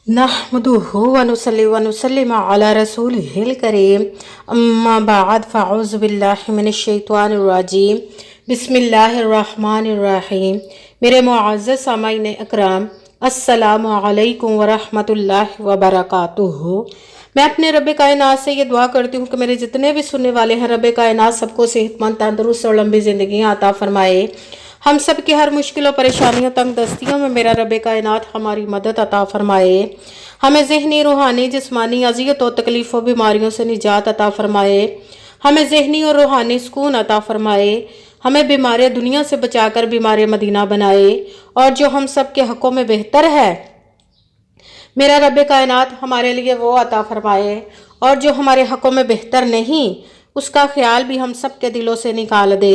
नहमदुहु व नुसल्ली व नुसल्लिम अला रसूलिहिल करीम अम्मा बाद फ़अऊज़ु बिल्लाहि मिनश शैतानिर रजीम बिस्मिल्लाहिर रहमानिर रहीम। मेरे मुअज़्ज़ज़ सामाईन अकराम, अस्सलामु अलैकुम व रहमतुल्लाहि व बरकातुहू। मैं अपने रब कायनात से ये दुआ करती हूँ कि मेरे जितने भी सुनने वाले हैं, रब कायनात सबको सेहतमंद, तंदुरुस्त और लंबी ज़िंदगी अता फरमाए। हम सब की हर मुश्किल और परेशानियों तंग दस्तियों में मेरा रब कायनात हमारी मदद अता फरमाए। हमें ज़हनी, रूहानी, जिस्मानी अज़ियत और तकलीफ़ों बीमारियों से निजात अता फरमाए। हमें ज़हनी और रूहानी सुकून अता फरमाए। हमें बीमार दुनिया से बचाकर बीमार मदीना बनाए। और जो हम सब के हक़ों में बेहतर है, मेरा रब कायनात हमारे लिए वो अता फरमाए। और जो हमारे हक़ों में बेहतर नहीं, उसका ख्याल भी हम सब के दिलों से निकाल दे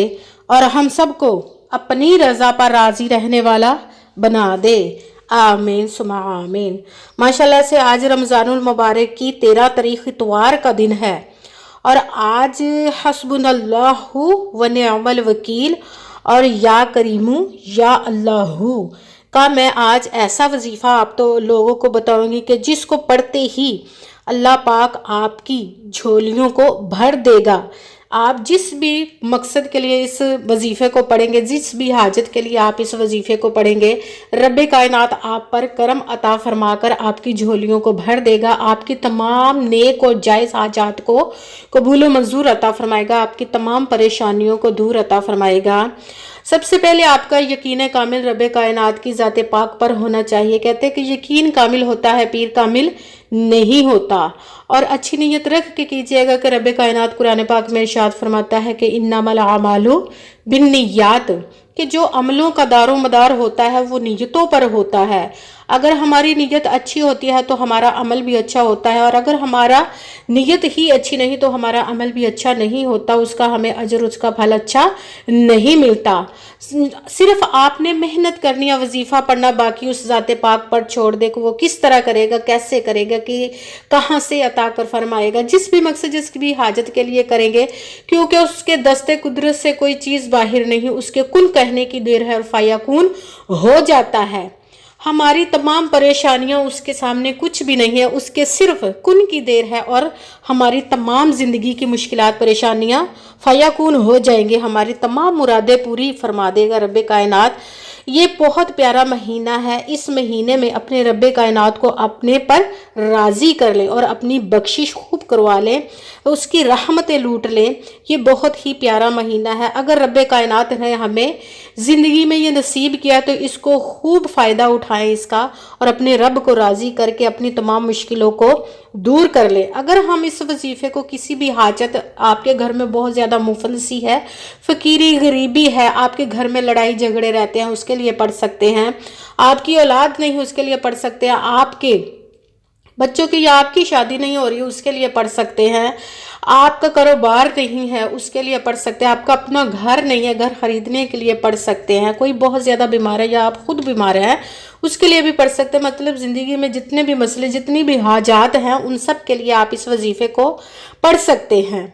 और हम सब को अपनी रज़ा पर राज़ी रहने वाला बना दे। आमीन सुमा आमीन। माशाल्लाह से आज रमज़ानुल मुबारक की 13 तारीख़ इतवार का दिन है और आज हस्बुनल्लाहु व निअमल वकील और या करीमू या अल्लाहू का मैं आज ऐसा वजीफ़ा आप तो लोगों को बताऊंगी कि जिसको पढ़ते ही अल्लाह पाक आपकी झोलियों को भर देगा। आप जिस भी मकसद के लिए इस वजीफ़े को पढ़ेंगे, जिस भी हाजत के लिए आप इस वजीफ़े को पढ़ेंगे, रब कायनात आप पर करम अता फरमाकर आपकी झोलियों को भर देगा। आपकी तमाम नेक और जायज़ हाजात को कबूल व मंजूर अता फरमाएगा। आपकी तमाम परेशानियों को दूर अता फरमाएगा। सबसे पहले आपका यकीन कामिल रब कायनात की ज़ात पाक पर होना चाहिए। कहते हैं कि यकीन कामिल होता है, पीर कामिल नहीं होता। और अच्छी नीयत रख के कीजिएगा कि रब कायनात कुरान पाक में इरशाद फरमाता है कि इन्नमल आमालु बिन्नियात, कि जो अमलों का दारो मदार होता है वो नीयतों पर होता है। अगर हमारी नीयत अच्छी होती है तो हमारा अमल भी अच्छा होता है, और अगर हमारा नीयत ही अच्छी नहीं तो हमारा अमल भी अच्छा नहीं होता, उसका हमें अजर, उसका फल अच्छा नहीं मिलता। सिर्फ आपने मेहनत करनी है, वजीफ़ा पढ़ना, बाकी उस ज़ाते पाक पर छोड़ दे कि वो किस तरह करेगा, कैसे करेगा, कि कहाँ से अता कर फरमाएगा। जिस भी मकसद, जिस भी हाजत के लिए करेंगे, क्योंकि उसके दस्ते कुदरत से कोई चीज़ बाहर नहीं, उसके कुन कहने की देर है और फायाकुन हो जाता है। हमारी तमाम परेशानियां उसके सामने कुछ भी नहीं है, उसके सिर्फ कुन की देर है और हमारी तमाम ज़िंदगी की मुश्किलात, परेशानियां फयाकुन हो जाएंगी। हमारी तमाम मुरादें पूरी फरमा देगा रब कायनात। ये बहुत प्यारा महीना है। इस महीने में अपने रब कायनात को अपने पर राज़ी कर लें और अपनी बख्शिश खूब करवा लें, उसकी रहमतें लूट लें। ये बहुत ही प्यारा महीना है। अगर रब कायनात ने हमें ज़िंदगी में ये नसीब किया तो इसको खूब फ़ायदा उठाएं इसका, और अपने रब को राज़ी करके अपनी तमाम मुश्किलों को दूर कर लें। अगर हम इस वजीफ़े को किसी भी हाजत, आपके घर में बहुत ज़्यादा मुफलसी है, फ़कीरी गरीबी है, आपके घर में लड़ाई झगड़े रहते हैं, उसके लिए पढ़ सकते हैं। आपकी औलाद नहीं, उसके लिए पढ़ सकते हैं। आपके बच्चों की या आपकी शादी नहीं हो रही है, उसके लिए पढ़ सकते हैं। आपका कारोबार नहीं है, उसके लिए पढ़ सकते हैं। आपका अपना घर नहीं है, घर खरीदने के लिए पढ़ सकते हैं। कोई बहुत ज़्यादा बीमार है या आप खुद बीमार हैं, उसके लिए भी पढ़ सकते हैं। मतलब ज़िंदगी में जितने भी मसले, जितनी भी हाजात हैं, उन सब के लिए आप इस वजीफ़े को पढ़ सकते हैं।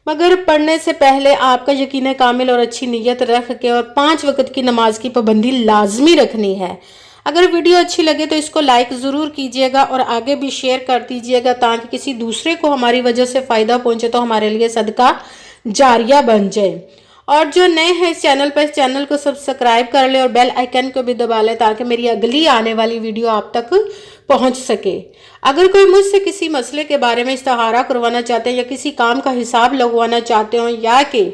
मगर पढ़ने से पहले आपका यकीन कामिल और अच्छी नीयत रख के और 5 वक्त की नमाज की पाबंदी लाजमी रखनी है। अगर वीडियो अच्छी लगे तो इसको लाइक ज़रूर कीजिएगा और आगे भी शेयर कर दीजिएगा, ताकि किसी दूसरे को हमारी वजह से फ़ायदा पहुंचे तो हमारे लिए सदका जारिया बन जाए। और जो नए हैं इस चैनल पर, इस चैनल को सब्सक्राइब कर ले और बेल आइकन को भी दबा ले, ताकि मेरी अगली आने वाली वीडियो आप तक पहुंच सके। अगर कोई मुझसे किसी मसले के बारे में इस्तिखारा करवाना चाहते हैं, या किसी काम का हिसाब लगवाना चाहते हो, या कि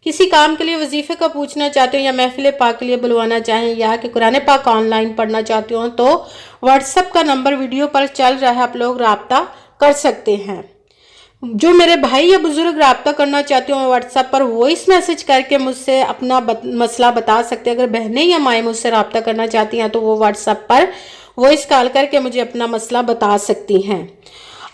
किसी काम के लिए वजीफ़े का पूछना चाहते हो, या महफिल पाक के लिए बुलवाना चाहें, या कि कुरान पाक ऑनलाइन पढ़ना चाहते हो, तो व्हाट्सएप का नंबर वीडियो पर चल रहा है, आप लोग राब्ता कर सकते हैं। जो मेरे भाई या बुजुर्ग राब्ता करना चाहते हो, व्हाट्सएप पर वॉइस मैसेज करके मुझसे अपना मसला बता सकते हैं। अगर बहनें या माएँ मुझसे राब्ता करना चाहती हैं तो वो व्हाट्सएप पर वॉइस कॉल करके मुझे अपना मसला बता सकती हैं।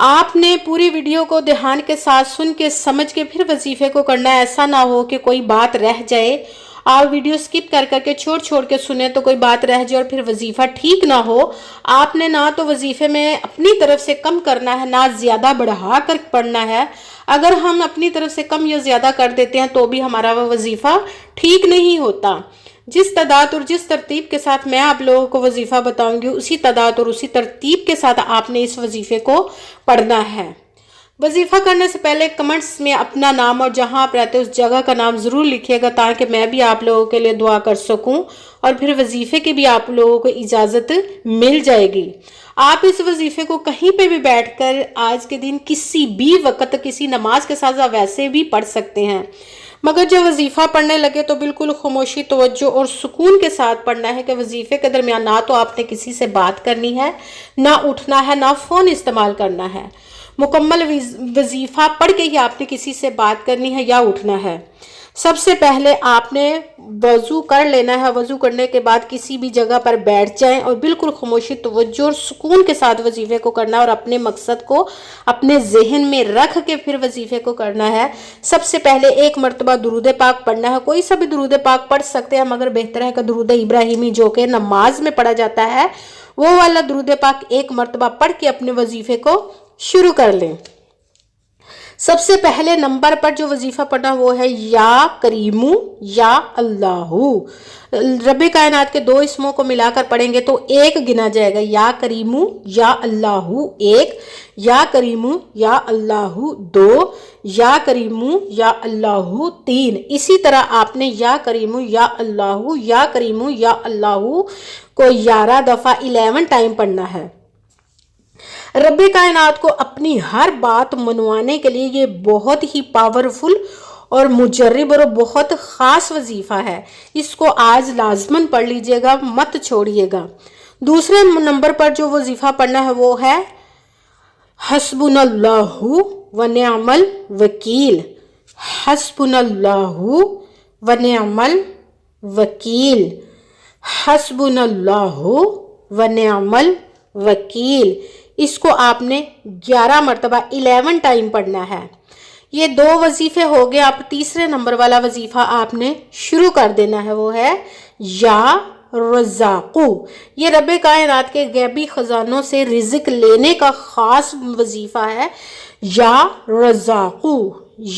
आपने पूरी वीडियो को ध्यान के साथ सुन के समझ के फिर वजीफ़े को करना है। ऐसा ना हो कि कोई बात रह जाए, आप वीडियो स्किप कर करके छोड़ के सुने तो कोई बात रह जाए और फिर वजीफ़ा ठीक ना हो। आपने ना तो वजीफ़े में अपनी तरफ से कम करना है, ना ज़्यादा बढ़ा कर पढ़ना है। अगर हम अपनी तरफ से कम या ज़्यादा कर देते हैं तो भी हमारा वह वजीफ़ा ठीक नहीं होता। جس تعداد اور جس ترتیب کے ساتھ میں آپ لوگوں کو وظیفہ بتاؤں گی اسی تعداد اور اسی ترتیب کے ساتھ آپ نے اس وظیفے کو پڑھنا ہے۔ وظیفہ کرنے سے پہلے کمنٹس میں اپنا نام اور جہاں آپ رہتے اس جگہ کا نام ضرور لکھیے گا تاکہ میں بھی آپ لوگوں کے لیے دعا کر سکوں اور پھر وظیفے کی بھی آپ لوگوں کو اجازت مل جائے گی۔ آپ اس وظیفے کو کہیں پہ بھی بیٹھ کر آج کے دن کسی بھی وقت کسی نماز کے ساتھ ویسے بھی پڑھ سکتے ہیں، مگر جب وظیفہ پڑھنے لگے تو بالکل خاموشی، توجہ اور سکون کے ساتھ پڑھنا ہے کہ وظیفے کے درمیان نہ تو آپ نے کسی سے بات کرنی ہے، نہ اٹھنا ہے، نہ فون استعمال کرنا ہے۔ مکمل وظیفہ پڑھ کے ہی آپ نے کسی سے بات کرنی ہے یا اٹھنا ہے۔ سب سے پہلے آپ نے وضو کر لینا ہے۔ وضو کرنے کے بعد کسی بھی جگہ پر بیٹھ جائیں اور بالکل خاموشی، توجہ اور سکون کے ساتھ وظیفے کو کرنا ہے اور اپنے مقصد کو اپنے ذہن میں رکھ کے پھر وظیفے کو کرنا ہے۔ سب سے پہلے ایک مرتبہ درود پاک پڑھنا ہے۔ کوئی سا بھی درود پاک پڑھ سکتے ہیں، مگر بہتر ہے کہ درود ابراہیمی جو کہ نماز میں پڑھا جاتا ہے وہ والا درود پاک ایک مرتبہ پڑھ کے اپنے وظیفے کو شروع کر لیں۔ سب سے پہلے نمبر پر جو وظیفہ پڑھنا وہ ہے یا کریمو یا اللہ۔ رب کائنات کے دو اسموں کو ملا کر پڑھیں گے تو ایک گنا جائے گا، یا کریمو یا اللہ ایک، یا کریمو یا اللہ دو، یا کریمو یا اللہ تین۔ اسی طرح آپ نے یا کریمو یا اللہ، یا کریمو یا اللہ کو 11 دفعہ 11 ٹائم پڑھنا ہے۔ رب کائنات کو اپنی ہر بات منوانے کے لیے یہ بہت ہی پاورفل اور مجرب اور بہت خاص وظیفہ ہے۔ اس کو آج لازماً پڑھ لیجئے گا، مت چھوڑیے گا۔ دوسرے نمبر پر جو وظیفہ پڑھنا ہے وہ ہے حسبنا اللہ و نعم الوکیل۔ حسبنا اللہ و نعم الوکیل۔ حسبنا اللہ و نعم الوکیل۔ اس کو آپ نے 11 مرتبہ 11 ٹائم پڑھنا ہے۔ یہ دو وظیفے ہو گئے۔ آپ تیسرے نمبر والا وظیفہ آپ نے شروع کر دینا ہے، وہ ہے یا رزاقو۔ یہ رب کائنات کے غیبی خزانوں سے رزق لینے کا خاص وظیفہ ہے۔ یا رزاقو،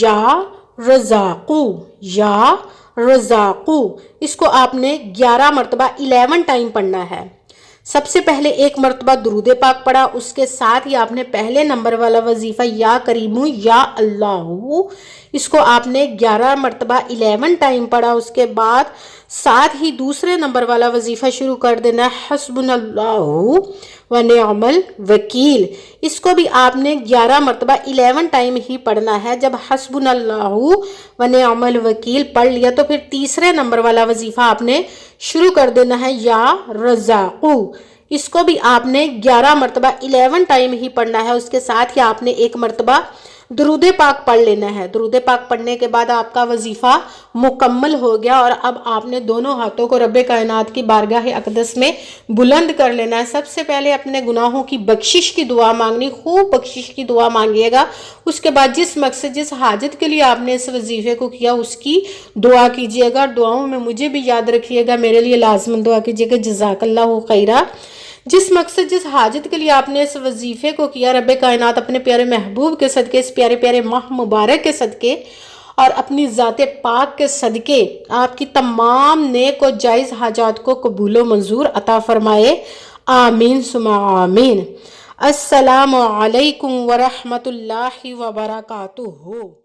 یا رزاقو، یا رزاقو۔ اس کو آپ نے 11 مرتبہ 11 ٹائم پڑھنا ہے۔ سب سے پہلے ایک مرتبہ درود پاک پڑھا، اس کے ساتھ ہی آپ نے پہلے نمبر والا وظیفہ یا کریمو یا اللہ، اس کو آپ نے 11 مرتبہ 11 ٹائم پڑھا۔ اس کے بعد ساتھ ہی دوسرے نمبر والا وظیفہ شروع کر دینا، حسبنا اللہ و نعم الوکیل۔ اس کو بھی آپ نے 11 مرتبہ 11 ٹائم ہی پڑھنا ہے۔ جب حسبنا اللہ و نعم الوکیل پڑھ لیا تو پھر تیسرے نمبر والا وظیفہ آپ نے شروع کر دینا ہے، یا رزاقو۔ اس کو بھی آپ نے 11 مرتبہ 11 ٹائم ہی پڑھنا ہے۔ اس کے ساتھ ہی آپ نے ایک مرتبہ درود پاک پڑھ لینا ہے۔ درود پاک پڑھنے کے بعد آپ کا وظیفہ مکمل ہو گیا اور اب آپ نے دونوں ہاتھوں کو رب کائنات کی بارگاہ اقدس میں بلند کر لینا ہے۔ سب سے پہلے اپنے گناہوں کی بخشش کی دعا مانگنی، خوب بخشش کی دعا مانگیے گا۔ اس کے بعد جس مقصد جس حاجت کے لیے آپ نے اس وظیفے کو کیا اس کی دعا کیجیے گا۔ دعاؤں میں مجھے بھی یاد رکھیے گا، میرے لیے لازماً دعا کیجیے گا، جزاک اللہ خیرہ۔ جس مقصد جس حاجت کے لیے آپ نے اس وظیفے کو کیا، رب کائنات اپنے پیارے محبوب کے صدقے، اس پیارے پیارے ماہ مبارک کے صدقے اور اپنی ذات پاک کے صدقے آپ کی تمام نیک و جائز حاجات کو قبول و منظور عطا فرمائے، آمین ثم آمین۔ السلام علیکم ورحمۃ اللہ وبرکاتہ۔